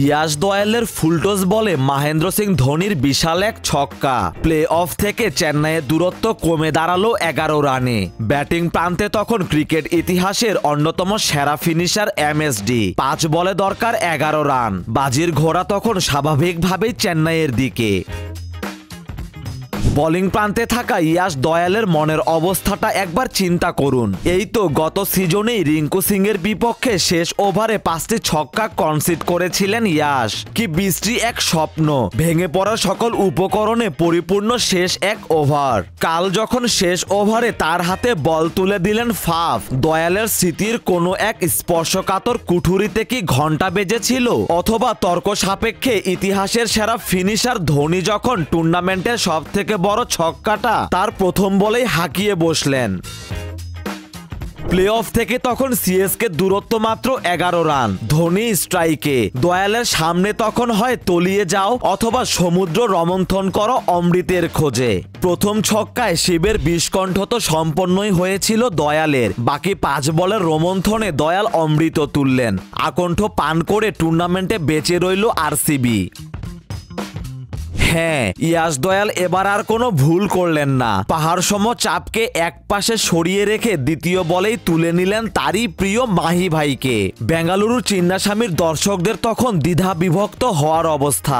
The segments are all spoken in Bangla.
ইয়াশ দয়ালের ফুলটস বলে মহেন্দ্র সিং ধোনির বিশাল এক ছক্কা। প্লে অফ থেকে চেন্নাইয়ের দূরত্ব কমে দাঁড়ালো 11 রানে। ব্যাটিং প্রান্তে তখন ক্রিকেট ইতিহাসের অন্যতম সেরা ফিনিশার এমএসডি। 5 বলে দরকার 11 রান। বাজির ঘোড়া তখন স্বাভাবিকভাবেই চেন্নাইয়ের দিকে। বোলিং প্রান্তে থাকা ইয়াশ দয়ালের মনের অবস্থাটা একবার চিন্তা করুন। এই তো গত সিজনেই রিঙ্কু সিং এর বিপক্ষে শেষ ওভারে 5টি ছক্কা কনসিড করেছিলেন ইয়াশ। কি বৃষ্টি এক স্বপ্ন, ভেঙে পড়া সকল উপকরণে পরিপূর্ণ শেষ এক ওভার। কাল যখন শেষ ওভারে তার হাতে বল তুলে দিলেন ফাফ, দয়ালের স্মৃতির কোনো এক স্পর্শকাতর কুঠুরিতে কি ঘন্টা বেজেছিল, অথবা তর্ক সাপেক্ষে ইতিহাসের সেরা ফিনিশার ধোনি যখন টুর্নামেন্টের সব থেকে বড় ছক্কাটা তার প্রথম বলেই হাঁকিয়ে বসলেন। প্লে অফ থেকে তখন সিএসকে দূরত্ব মাত্র 11 রান। ধোনি স্ট্রাইকে, দয়ালের সামনে তখন হয় তলিয়ে যাও অথবা সমুদ্র রমন্থন করো অমৃতের খোঁজে। প্রথম ছক্কায় শিবের বিষকণ্ঠ তো সম্পন্নই হয়েছিল দয়ালের। বাকি 5 বলের রোমন্থনে দয়াল অমৃত তুললেন। আকণ্ঠ পান করে টুর্নামেন্টে বেঁচে রইল আরসিবি। হ্যাঁ, ইয়াশ দয়াল এবার আর কোনো ভুল করলেন না। পাহাড় সম চাপকে এক পাশে সরিয়ে রেখে দ্বিতীয় বলেই তুলে নিলেন তারই প্রিয় মাহি ভাইকে। বেঙ্গালুরু চিন্নাস্বামীর দর্শকদের তখন দ্বিধা বিভক্ত হওয়ার অবস্থা।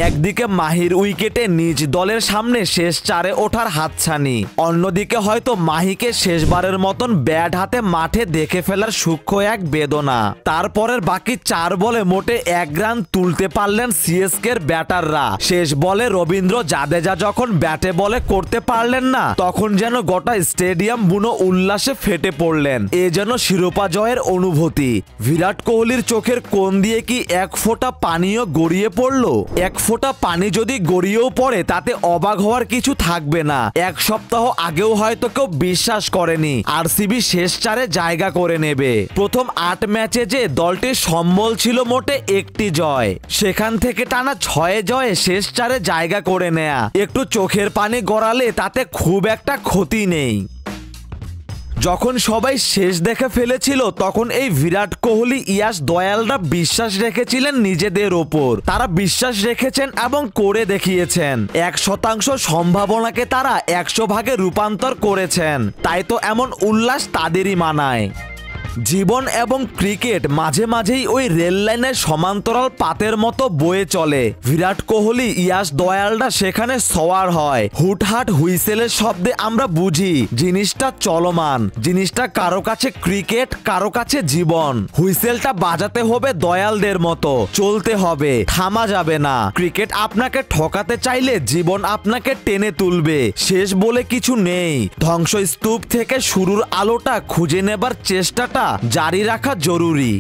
একদিকে মাহির উইকেটে নিজ দলের সামনে শেষ 4-এ ওঠার হাতছানি, অন্যদিকে হয়তো মাহিকে শেষবারের মতন ব্যাট হাতে মাঠে দেখে ফেলার সূক্ষ্ম এক বেদনা। তারপরের বাকি 4 বলে মোটে 1 রান তুলতে পারলেন সিএসকের ব্যাটাররা। শেষ বলে রবীন্দ্র জাদেজা যখন ব্যাটে বলে করতে পারলেন না, তখন যেন গোটা স্টেডিয়াম বুনো উল্লাসে ফেটে পড়লেন। এ যেন শিরোপা জয়ের অনুভূতি। বিরাট কোহলির চোখের কোণ দিয়ে কি এক ফোঁটা পানিও গড়িয়ে পড়ল? এক ফোঁটা পানি যদি গড়িয়েও পড়ে তাতে অবাক হওয়ার কিছু থাকবে না। 1 সপ্তাহ আগেও হয়তো কেউ বিশ্বাস করেনি আরসিবি শেষ 4-এ জায়গা করে নেবে। প্রথম 8 ম্যাচে যে দলটির সম্বল ছিল মোটে 1টি জয়, সেখান থেকে টানা 6 জয়ে শেষ 4-এ জায়গা করে নেয়া একটু চোখের পানি গড়ালে তাতে খুব একটা ক্ষতি নেই। যখন সবাই শেষ দেখে ফেলেছিল তখন এই বিরাট কোহলি ইয়াশ দয়ালরা বিশ্বাস রেখেছিলেন নিজেদের ওপর। তারা বিশ্বাস রেখেছেন এবং করে দেখিয়েছেন। 1% সম্ভাবনাকে তারা 100 ভাগে রূপান্তর করেছেন। তাই তো এমন উল্লাস তাদেরই মানায়। জীবন এবং ক্রিকেট মাঝে মাঝেই ওই রেল লাইনের সমান্তরাল পাতের মতো বয়ে চলে। বিরাট কোহলি ইয়াশ দয়ালরা সেখানে সওয়ার হয়। হুটহাট হুইসেলের শব্দে আমরা বুঝি জিনিসটা চলমান, জিনিসটা কারো কাছে ক্রিকেট, কারো কাছে জীবন। হুইসেলটা বাজাতে হবে দয়ালদের মতো, চলতে হবে, থামা যাবে না। ক্রিকেট আপনাকে ঠকাতে চাইলে জীবন আপনাকে টেনে তুলবে। শেষ বলে কিছু নেই। ধ্বংসস্তূপ থেকে শুরুর আলোটা খুঁজে নেবার চেষ্টাটা জারি রাখা জরুরি।